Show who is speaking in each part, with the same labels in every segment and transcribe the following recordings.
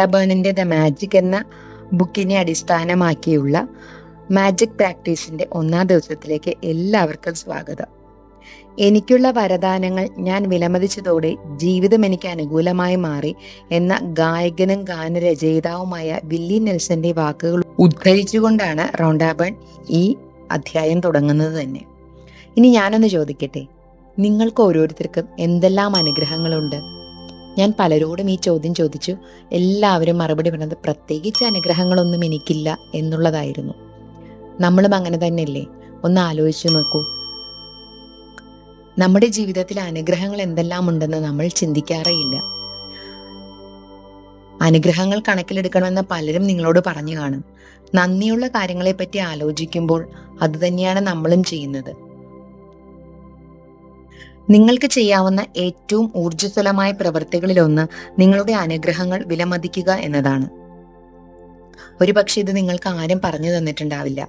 Speaker 1: Rhonda ബേണിന്റെ the magic എന്ന ബുക്കിനെ അടിസ്ഥാനമാക്കിയുള്ള magic പ്രാക്ടീസിന്റെ 1-ാം ദിവസത്തിലേക്ക് എല്ലാവർക്കും സ്വാഗതം. എനിക്കുള്ള വരദാനങ്ങൾ ഞാൻ വിലമതിച്ചതോടെ ജീവിതം എനിക്ക് അനുകൂലമായി മാറി എന്ന ഗായകനും ഗാനരചയിതാവുമായ വില്ലി നെൽസന്റെ വാക്കുകൾ ഉദ്ധരിച്ചുകൊണ്ടാണ് റോണ്ട ബേൺ ഈ അധ്യായം തുടങ്ങുന്നത് തന്നെ. ഇനി ഞാനൊന്ന് ചോദിക്കട്ടെ, നിങ്ങൾക്ക് ഓരോരുത്തർക്കും എന്തെല്ലാം അനുഗ്രഹങ്ങളുണ്ട്? ഞാൻ പലരോടും ഈ ചോദ്യം ചോദിച്ചു. എല്ലാവരും മറുപടി പറഞ്ഞത് പ്രത്യേകിച്ച് അനുഗ്രഹങ്ങളൊന്നും എനിക്കില്ല എന്നുള്ളതായിരുന്നു. നമ്മളും അങ്ങനെ തന്നെയല്ലേ? ഒന്ന് ആലോചിച്ചു നോക്കൂ. നമ്മുടെ ജീവിതത്തിൽ അനുഗ്രഹങ്ങൾ എന്തെല്ലാം ഉണ്ടെന്ന് നമ്മൾ ചിന്തിക്കാറേയില്ല. അനുഗ്രഹങ്ങൾ കണക്കിലെടുക്കണമെന്ന് പലരും നിങ്ങളോട് പറഞ്ഞു കാണും. നന്ദിയുള്ള കാര്യങ്ങളെ പറ്റി ആലോചിക്കുമ്പോൾ അത് തന്നെയാണ് നമ്മളും ചെയ്യുന്നത്. നിങ്ങൾക്ക് ചെയ്യാവുന്ന ഏറ്റവും ഊർജ്ജസ്വലമായ പ്രവൃത്തികളിലൊന്ന് നിങ്ങളുടെ അനുഗ്രഹങ്ങൾ വിലമതിക്കുക എന്നതാണ്. ഒരുപക്ഷെ ഇത് നിങ്ങൾക്ക് ആരും പറഞ്ഞു തന്നിട്ടുണ്ടാവില്ല.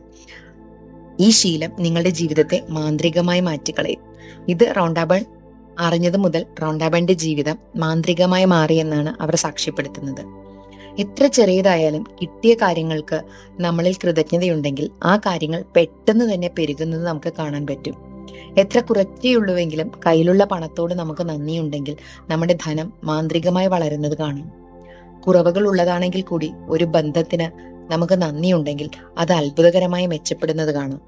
Speaker 1: ഈ ശീലം നിങ്ങളുടെ ജീവിതത്തെ മാന്ത്രികമായി മാറ്റിക്കളയും. ഇത് റോണ്ട ബേൺ അറിഞ്ഞതു മുതൽ റോണ്ട ബേണിന്റെ ജീവിതം മാന്ത്രികമായി മാറിയെന്നാണ് അവർ സാക്ഷ്യപ്പെടുത്തുന്നത്. എത്ര ചെറിയതായാലും കിട്ടിയ കാര്യങ്ങൾക്ക് നമ്മളിൽ കൃതജ്ഞതയുണ്ടെങ്കിൽ ആ കാര്യങ്ങൾ പെട്ടെന്ന് തന്നെ പെരുകുന്നത് നമുക്ക് കാണാൻ പറ്റും. എത്ര കുറച്ചേയുള്ളൂവെങ്കിലും കയ്യിലുള്ള പണത്തോട് നമുക്ക് നന്ദിയുണ്ടെങ്കിൽ നമ്മുടെ ധനം മാന്ത്രികമായി വളരുന്നത് കാണും. കുറവുകൾ ഉള്ളതാണെങ്കിൽ കൂടി ഒരു ബന്ധത്തിന് നമുക്ക് നന്ദിയുണ്ടെങ്കിൽ അത് അത്ഭുതകരമായി മെച്ചപ്പെടുന്നത് കാണാം.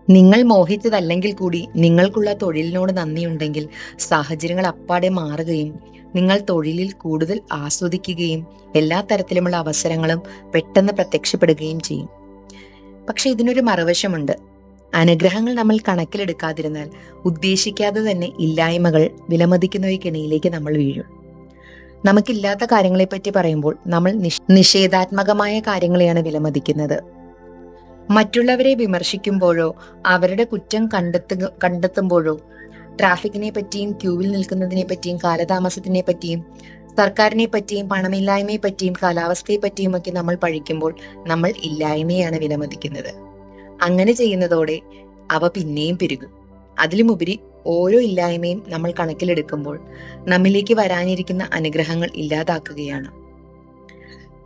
Speaker 1: നിങ്ങൾ മോഹിച്ചതല്ലെങ്കിൽ കൂടി നിങ്ങൾക്കുള്ള തൊഴിലിനോട് നന്ദിയുണ്ടെങ്കിൽ സാഹചര്യങ്ങൾ അപ്പാടെ മാറുകയും നിങ്ങൾ തൊഴിലിൽ കൂടുതൽ ആസ്വദിക്കുകയും എല്ലാ തരത്തിലുമുള്ള അവസരങ്ങളും പെട്ടെന്ന് പ്രത്യക്ഷപ്പെടുകയും ചെയ്യും. പക്ഷെ ഇതിനൊരു മറുവശമുണ്ട്. അനുഗ്രഹങ്ങൾ നമ്മൾ കണക്കിലെടുക്കാതിരുന്നാൽ ഉദ്ദേശിക്കാതെ തന്നെ ഇല്ലായ്മകൾ വിലമതിക്കുന്ന ഒരു കെണിയിലേക്ക് നമ്മൾ വീഴും. നമുക്കില്ലാത്ത കാര്യങ്ങളെപ്പറ്റി പറയുമ്പോൾ നമ്മൾ നിഷേധാത്മകമായ കാര്യങ്ങളെയാണ് വിലമതിക്കുന്നത്. മറ്റുള്ളവരെ വിമർശിക്കുമ്പോഴോ അവരുടെ കുറ്റം കണ്ടെത്തുമ്പോഴോ ട്രാഫിക്കിനെ പറ്റിയും ക്യൂവിൽ നിൽക്കുന്നതിനെ പറ്റിയും കാലതാമസത്തിനെ പറ്റിയും സർക്കാരിനെ പറ്റിയും പണമില്ലായ്മയെ പറ്റിയും കാലാവസ്ഥയെ പറ്റിയും ഒക്കെ നമ്മൾ പഴിക്കുമ്പോൾ നമ്മൾ ഇല്ലായ്മയാണ് വിലമതിക്കുന്നത്. അങ്ങനെ ചെയ്യുന്നതോടെ അവ പിന്നെയും പെരുകും. അതിലുമുപരി ഓരോ ഇല്ലായ്മയും നമ്മൾ കണക്കിലെടുക്കുമ്പോൾ നമ്മിലേക്ക് വരാനിരിക്കുന്ന അനുഗ്രഹങ്ങൾ ഇല്ലാതാക്കുകയാണ്.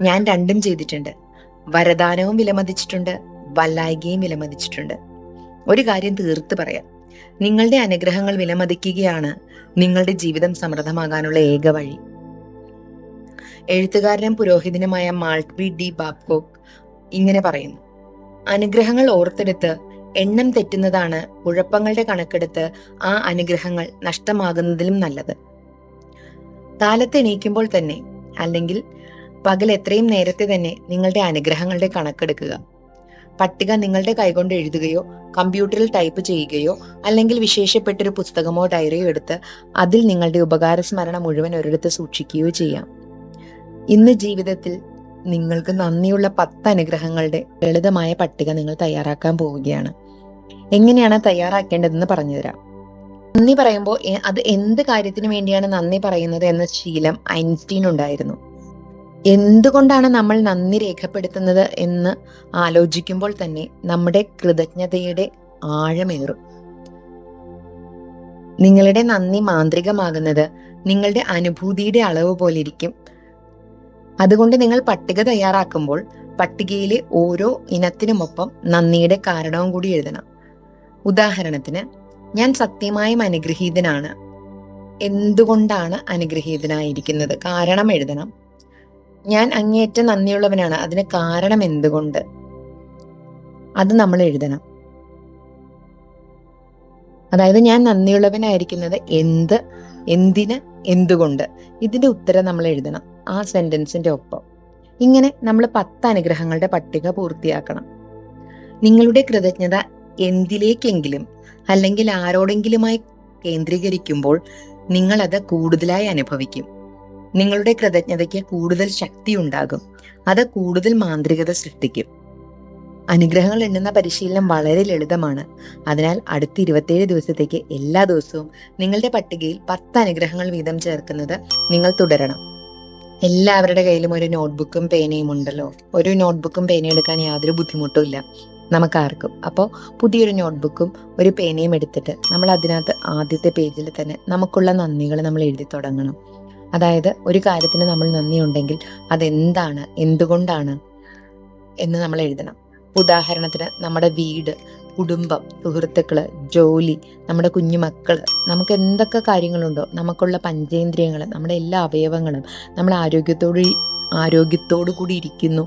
Speaker 1: ഞാൻ രണ്ടും ചെയ്തിട്ടുണ്ട്. വരദാനവും വിലമതിച്ചിട്ടുണ്ട്, വല്ലായ്കയും വിലമതിച്ചിട്ടുണ്ട്. ഒരു കാര്യം തീർത്ത് പറയാം, നിങ്ങളുടെ അനുഗ്രഹങ്ങൾ വിലമതിക്കുകയാണ് നിങ്ങളുടെ ജീവിതം സമൃദ്ധമാകാനുള്ള ഏക വഴി. എഴുത്തുകാരനും പുരോഹിതനുമായ മാൾട്ട്ബി ഡി ബാബ്കോക്ക് ഇങ്ങനെ പറയുന്നു: അനുഗ്രഹങ്ങൾ ഓർത്തെടുത്ത് എണ്ണം തെറ്റുന്നതാണ് കുഴപ്പങ്ങളുടെ കണക്കെടുത്ത് ആ അനുഗ്രഹങ്ങൾ നഷ്ടമാകുന്നതിലും നല്ലത്. കാലത്ത് എണീക്കുമ്പോൾ തന്നെ അല്ലെങ്കിൽ പകൽ എത്രയും നേരത്തെ തന്നെ നിങ്ങളുടെ അനുഗ്രഹങ്ങളുടെ കണക്കെടുക്കുക. പട്ടിക നിങ്ങളുടെ കൈകൊണ്ട് എഴുതുകയോ കമ്പ്യൂട്ടറിൽ ടൈപ്പ് ചെയ്യുകയോ അല്ലെങ്കിൽ വിശേഷപ്പെട്ടൊരു പുസ്തകമോ ഡയറിയോ എടുത്ത് അതിൽ നിങ്ങളുടെ ഉപകാരസ്മരണ മുഴുവൻ ഒരിടത്ത് സൂക്ഷിക്കുകയോ ചെയ്യാം. ഇന്ന് ജീവിതത്തിൽ നിങ്ങൾക്ക് നന്ദിയുള്ള 10 അനുഗ്രഹങ്ങളുടെ ലളിതമായ പട്ടിക നിങ്ങൾ തയ്യാറാക്കാൻ പോവുകയാണ്. എങ്ങനെയാണ് തയ്യാറാക്കേണ്ടതെന്ന് പറഞ്ഞുതരാം. നന്ദി പറയുമ്പോൾ അത് എന്ത് കാര്യത്തിന് വേണ്ടിയാണ് നന്ദി പറയുന്നത് എന്ന ശീലം ഐൻസ്റ്റീൻ ഉണ്ടായിരുന്നു. എന്തുകൊണ്ടാണ് നമ്മൾ നന്ദി രേഖപ്പെടുത്തുന്നത് എന്ന് ആലോചിക്കുമ്പോൾ തന്നെ നമ്മുടെ കൃതജ്ഞതയുടെ ആഴമേറും. നിങ്ങളുടെ നന്ദി മാന്ത്രികമാകുന്നത് നിങ്ങളുടെ അനുഭൂതിയുടെ അളവ് പോലെ ഇരിക്കും. അതുകൊണ്ട് നിങ്ങൾ പട്ടിക തയ്യാറാക്കുമ്പോൾ പട്ടികയിലെ ഓരോ ഇനത്തിനുമൊപ്പം നന്ദിയുടെ കാരണവും കൂടി എഴുതണം. ഉദാഹരണത്തിന്, ഞാൻ സത്യമായും അനുഗ്രഹീതനാണ്. എന്തുകൊണ്ടാണ് അനുഗ്രഹീതനായിരിക്കുന്നത്? കാരണം എഴുതണം. ഞാൻ അങ്ങേയറ്റം നന്ദിയുള്ളവനാണ്. അതിന് കാരണം എന്തുകൊണ്ട്? അത് നമ്മൾ എഴുതണം. അതായത് ഞാൻ നന്ദിയുള്ളവനായിരിക്കുന്നത് എന്തിന്, എന്തുകൊണ്ട്, ഇതിന്റെ ഉത്തരം നമ്മൾ എഴുതണം ആ സെന്റൻസിന്റെ ഒപ്പം. ഇങ്ങനെ നമ്മൾ 10 അനുഗ്രഹങ്ങളുടെ പട്ടിക പൂർത്തിയാക്കണം. നിങ്ങളുടെ കൃതജ്ഞത എന്തിലേക്കെങ്കിലും അല്ലെങ്കിൽ ആരോടെങ്കിലുമായി കേന്ദ്രീകരിക്കുമ്പോൾ നിങ്ങൾ അത് കൂടുതലായി അനുഭവിക്കും. നിങ്ങളുടെ കൃതജ്ഞതയ്ക്ക് കൂടുതൽ ശക്തി ഉണ്ടാകും. അത് കൂടുതൽ മാന്ത്രികത സൃഷ്ടിക്കും. അനുഗ്രഹങ്ങൾ എണ്ണുന്ന പരിശീലനം വളരെ ലളിതമാണ്. അതിനാൽ അടുത്ത 27 ദിവസത്തേക്ക് എല്ലാ ദിവസവും നിങ്ങളുടെ പട്ടികയിൽ 10 അനുഗ്രഹങ്ങൾ വീതം ചേർക്കുന്നത് നിങ്ങൾ തുടരണം. എല്ലാവരുടെ കയ്യിലും ഒരു നോട്ട്ബുക്കും പേനയും ഉണ്ടല്ലോ. ഒരു നോട്ട്ബുക്കും പേനയും എടുക്കാൻ യാതൊരു ബുദ്ധിമുട്ടും ഇല്ല നമുക്കാർക്കും. അപ്പോൾ പുതിയൊരു നോട്ട്ബുക്കും ഒരു പേനയും എടുത്തിട്ട് നമ്മൾ അതിനകത്ത് ആദ്യത്തെ പേജിൽ തന്നെ നമുക്കുള്ള നന്ദികൾ നമ്മൾ എഴുതി തുടങ്ങണം. അതായത് ഒരു കാര്യത്തിന് നമ്മൾ നന്ദിയുണ്ടെങ്കിൽ അതെന്താണ്, എന്തുകൊണ്ടാണ് എന്ന് നമ്മൾ എഴുതണം. ഉദാഹരണത്തിന് നമ്മുടെ വീട്, കുടുംബം, സുഹൃത്തുക്കള്, ജോലി, നമ്മുടെ കുഞ്ഞുമക്കള്, നമുക്ക് എന്തൊക്കെ കാര്യങ്ങളുണ്ടോ, നമുക്കുള്ള പഞ്ചേന്ദ്രിയങ്ങൾ, നമ്മുടെ എല്ലാ അവയവങ്ങളും നമ്മൾ ആരോഗ്യത്തോടു കൂടി ഇരിക്കുന്നു,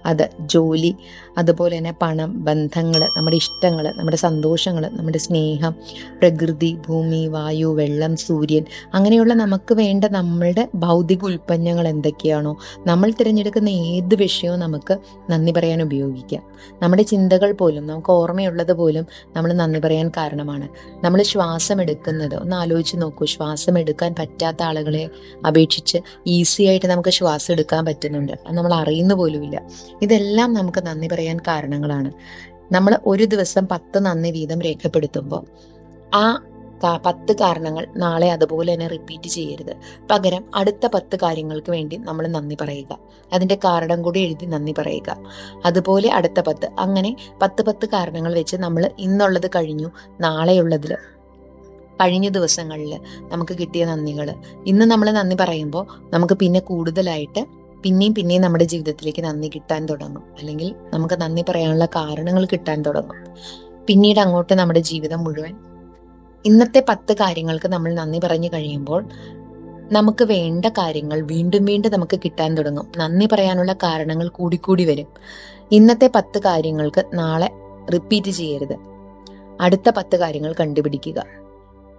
Speaker 1: അത് ജോലി, അതുപോലെ തന്നെ പണം, ബന്ധങ്ങൾ, നമ്മുടെ ഇഷ്ടങ്ങൾ, നമ്മുടെ സന്തോഷങ്ങൾ, നമ്മുടെ സ്നേഹം, പ്രകൃതി, ഭൂമി, വായു, വെള്ളം, സൂര്യൻ, അങ്ങനെയുള്ള നമുക്ക് വേണ്ട നമ്മളുടെ ഭൗതിക ഉൽപ്പന്നങ്ങൾ എന്തൊക്കെയാണോ, നമ്മൾ തിരഞ്ഞെടുക്കുന്ന ഏത് വിഷയവും നമുക്ക് നന്ദി പറയാൻ ഉപയോഗിക്കാം. നമ്മുടെ ചിന്തകൾ പോലും, നമുക്ക് ഓർമ്മയുള്ളത് പോലും നമ്മൾ നന്ദി പറയാൻ കാരണമാണ്. നമ്മൾ ശ്വാസം എടുക്കുന്നത് ഒന്ന് ആലോചിച്ച് നോക്കൂ. ശ്വാസം എടുക്കാൻ പറ്റാത്ത ആളുകളെ അപേക്ഷിച്ച് ഈസി ആയിട്ട് നമുക്ക് ശ്വാസം എടുക്കാൻ പറ്റുന്നുണ്ട്. അത് നമ്മൾ അറിയുന്ന പോലുമില്ല. ഇതെല്ലാം നമുക്ക് നന്ദി പറയാൻ കാരണങ്ങളാണ്. നമ്മൾ ഒരു ദിവസം 10 നന്ദി വീതം രേഖപ്പെടുത്തുമ്പോൾ ആ 10 കാരണങ്ങൾ നാളെ അതുപോലെ തന്നെ റിപ്പീറ്റ് ചെയ്യരുത്. പകരം അടുത്ത 10 കാര്യങ്ങൾക്ക് വേണ്ടി നമ്മൾ നന്ദി പറയുക. അതിന്റെ കാരണം കൂടി എഴുതി നന്ദി പറയുക. അതുപോലെ അടുത്ത 10, അങ്ങനെ 10 കാരണങ്ങൾ വെച്ച് നമ്മൾ ഇന്നുള്ളത് കഴിഞ്ഞു, നാളെയുള്ളതിൽ, കഴിഞ്ഞ ദിവസങ്ങളിൽ നമുക്ക് കിട്ടിയ നന്ദികൾ ഇന്ന് നമ്മൾ നന്ദി പറയുമ്പോൾ നമുക്ക് പിന്നെ കൂടുതലായിട്ട് പിന്നെയും നമ്മുടെ ജീവിതത്തിലേക്ക് നന്ദി കിട്ടാൻ തുടങ്ങും. അല്ലെങ്കിൽ നമുക്ക് നന്ദി പറയാനുള്ള കാരണങ്ങൾ കിട്ടാൻ തുടങ്ങും. പിന്നീട് അങ്ങോട്ട് നമ്മുടെ ജീവിതം മുഴുവൻ ഇന്നത്തെ 10 കാര്യങ്ങൾക്ക് നമ്മൾ നന്ദി പറഞ്ഞു കഴിയുമ്പോൾ നമുക്ക് വേണ്ട കാര്യങ്ങൾ വീണ്ടും നമുക്ക് കിട്ടാൻ തുടങ്ങും. നന്ദി പറയാനുള്ള കാരണങ്ങൾ കൂടിക്കൂടി വരും. ഇന്നത്തെ 10 കാര്യങ്ങൾക്ക് നാളെ റിപ്പീറ്റ് ചെയ്യരുത്. അടുത്ത 10 കാര്യങ്ങൾ കണ്ടുപിടിക്കുക.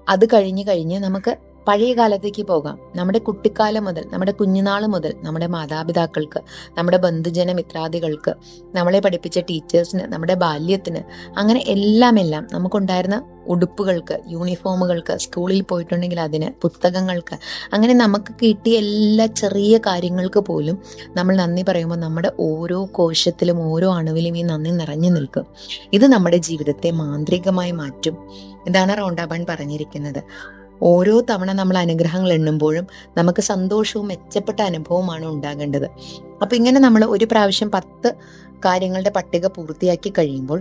Speaker 1: അത് കഴിഞ്ഞ് നമുക്ക് പഴയ കാലത്തേക്ക് പോകാം. നമ്മുടെ കുട്ടിക്കാലം മുതൽ, നമ്മുടെ കുഞ്ഞുനാൾ മുതൽ, നമ്മുടെ മാതാപിതാക്കൾക്ക്, നമ്മുടെ ബന്ധുജന മിത്രാദികൾക്ക്, നമ്മളെ പഠിപ്പിച്ച ടീച്ചേഴ്സിന്, നമ്മുടെ ബാല്യത്തിന്, അങ്ങനെ എല്ലാം നമുക്കുണ്ടായിരുന്ന ഉടുപ്പുകൾക്ക്, യൂണിഫോമുകൾക്ക്, സ്കൂളിൽ പോയിട്ടുണ്ടെങ്കിൽ അതിന്, പുസ്തകങ്ങൾക്ക്, അങ്ങനെ നമുക്ക് കിട്ടിയ എല്ലാ ചെറിയ കാര്യങ്ങൾക്ക് പോലും നമ്മൾ നന്ദി പറയുമ്പോൾ നമ്മുടെ ഓരോ കോശത്തിലും ഓരോ അണുവിലും ഈ നന്ദി നിറഞ്ഞു നിൽക്കും. ഇത് നമ്മുടെ ജീവിതത്തെ മാന്ത്രികമായി മാറ്റും. ഇതാണ് റോണ്ടാബൺ പറഞ്ഞിരിക്കുന്നത്. ഓരോ തവണ നമ്മൾ അനുഗ്രഹങ്ങൾ എണ്ണുമ്പോഴും നമുക്ക് സന്തോഷവും മെച്ചപ്പെട്ട അനുഭവമാണ് ഉണ്ടാകേണ്ടത്. അപ്പൊ ഇങ്ങനെ നമ്മൾ ഒരു പ്രാവശ്യം 10 കാര്യങ്ങളുടെ പട്ടിക പൂർത്തിയാക്കി കഴിയുമ്പോൾ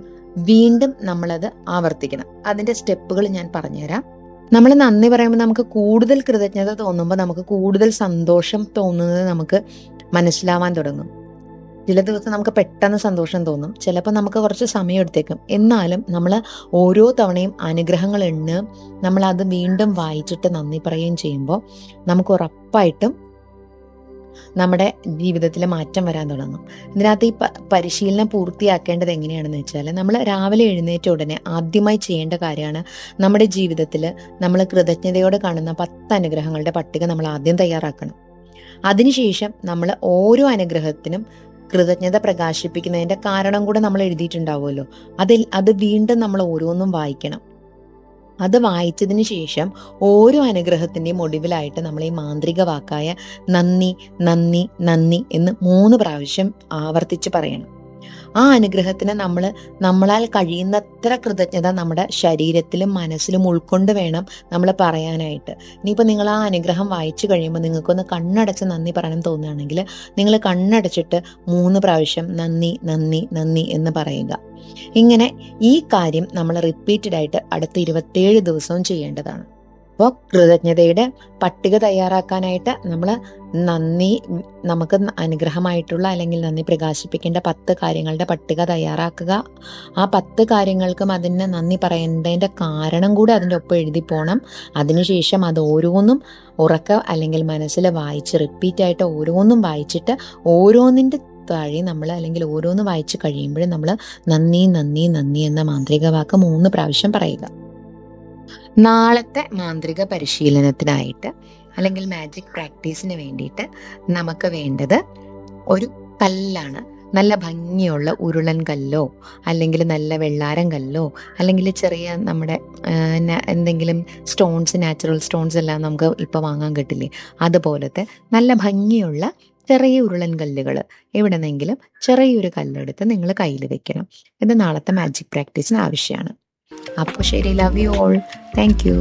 Speaker 1: വീണ്ടും നമ്മളത് ആവർത്തിക്കണം. അതിന്റെ സ്റ്റെപ്പുകൾ ഞാൻ പറഞ്ഞുതരാം. നമ്മൾ നന്ദി പറയുമ്പോൾ നമുക്ക് കൂടുതൽ കൃതജ്ഞത തോന്നുമ്പോൾ നമുക്ക് കൂടുതൽ സന്തോഷം തോന്നുന്നത് നമുക്ക് മനസ്സിലാവാൻ തുടങ്ങും. ചില ദിവസം നമുക്ക് പെട്ടെന്ന് സന്തോഷം തോന്നും, ചിലപ്പോൾ നമുക്ക് കുറച്ച് സമയം എടുത്തേക്കും. എന്നാലും നമ്മൾ ഓരോ തവണയും അനുഗ്രഹങ്ങൾ എണ്ണുകയും നമ്മൾ അത് വീണ്ടും വായിച്ചിട്ട് നന്ദി പറയുകയും ചെയ്യുമ്പോൾ നമുക്ക് ഉറപ്പായിട്ടും നമ്മുടെ ജീവിതത്തിൽ മാറ്റം വരാൻ തുടങ്ങും. ഇതിനകത്ത് ഈ പരിശീലനം പൂർത്തിയാക്കേണ്ടത് എങ്ങനെയാണെന്ന് വെച്ചാൽ, നമ്മൾ രാവിലെ എഴുന്നേറ്റ ഉടനെ ആദ്യമായി ചെയ്യേണ്ട കാര്യമാണ് നമ്മുടെ ജീവിതത്തിൽ നമ്മൾ കൃതജ്ഞതയോടെ കാണുന്ന 10 അനുഗ്രഹങ്ങളുടെ പട്ടിക നമ്മൾ ആദ്യം തയ്യാറാക്കണം. അതിനുശേഷം നമ്മൾ ഓരോ അനുഗ്രഹത്തിനും കൃതജ്ഞത പ്രകാശിപ്പിക്കുന്നതിന്റെ കാരണം കൂടെ നമ്മൾ എഴുതിയിട്ടുണ്ടാവുമല്ലോ, അത് വീണ്ടും നമ്മൾ ഓരോന്നും വായിക്കണം. അത് വായിച്ചതിന് ശേഷം ഓരോ അനുഗ്രഹത്തിന്റെയും ഒടുവിലായിട്ട് നമ്മൾ ഈ മാന്ത്രിക വാക്കായ നന്ദി നന്ദി നന്ദി എന്ന് 3 പ്രാവശ്യം ആവർത്തിച്ച് പറയണം. ആ അനുഗ്രഹത്തിന് നമ്മളാൽ കഴിയുന്നത്ര കൃതജ്ഞത നമ്മുടെ ശരീരത്തിലും മനസ്സിലും ഉൾക്കൊണ്ട് വേണം നമ്മൾ പറയാനായിട്ട്. ഇനിയിപ്പോൾ നിങ്ങൾ ആ അനുഗ്രഹം വായിച്ചു കഴിയുമ്പോൾ നിങ്ങൾക്കൊന്ന് കണ്ണടച്ച് നന്ദി പറയണം തോന്നുകയാണെങ്കിൽ നിങ്ങൾ കണ്ണടച്ചിട്ട് 3 പ്രാവശ്യം നന്ദി നന്ദി നന്ദി എന്ന് പറയുക. ഇങ്ങനെ ഈ കാര്യം നമ്മൾ റിപ്പീറ്റഡ് ആയിട്ട് അടുത്ത 27 ദിവസവും ചെയ്യേണ്ടതാണ്. അപ്പോൾ കൃതജ്ഞതയുടെ പട്ടിക തയ്യാറാക്കാനായിട്ട് നമ്മൾ നമുക്ക് അനുഗ്രഹമായിട്ടുള്ള അല്ലെങ്കിൽ നന്ദി പ്രകാശിപ്പിക്കേണ്ട 10 കാര്യങ്ങളുടെ പട്ടിക തയ്യാറാക്കുക. ആ 10 കാര്യങ്ങൾക്കും അതിന് നന്ദി പറയേണ്ടതിൻ്റെ കാരണം കൂടെ അതിൻ്റെ ഒപ്പം എഴുതി പോകണം. അതിനുശേഷം അത് ഓരോന്നും അല്ലെങ്കിൽ മനസ്സിൽ വായിച്ച് റിപ്പീറ്റായിട്ട് ഓരോന്നും വായിച്ചിട്ട് ഓരോന്നിൻ്റെ താഴെ നമ്മൾ അല്ലെങ്കിൽ ഓരോന്ന് വായിച്ച് കഴിയുമ്പോഴും നമ്മൾ നന്ദി നന്ദി നന്ദി എന്ന മാന്ത്രിക വാക്ക് 3 പ്രാവശ്യം പറയുക. നാളത്തെ മാന്ത്രിക പരിശീലനത്തിനായിട്ട് അല്ലെങ്കിൽ മാജിക് പ്രാക്ടീസിന് വേണ്ടിയിട്ട് നമുക്ക് വേണ്ടത് ഒരു കല്ലാണ്. നല്ല ഭംഗിയുള്ള ഉരുളൻ കല്ലോ അല്ലെങ്കിൽ നല്ല വെള്ളാരം കല്ലോ അല്ലെങ്കിൽ ചെറിയ നമ്മുടെ എന്തെങ്കിലും സ്റ്റോൺസ്, നാച്ചുറൽ സ്റ്റോൺസ് എല്ലാം നമുക്ക് ഇപ്പോൾ വാങ്ങാൻ കിട്ടില്ലേ, അതുപോലത്തെ നല്ല ഭംഗിയുള്ള ചെറിയ ഉരുളൻ കല്ലുകൾ, എവിടെന്നെങ്കിലും ചെറിയൊരു കല്ലെടുത്ത് നിങ്ങൾ കയ്യിൽ വെക്കണം. ഇത് നാളത്തെ മാജിക് പ്രാക്ടീസിന് ആവശ്യമാണ്. അപ്പോൾ ശരി, love you all, thank you.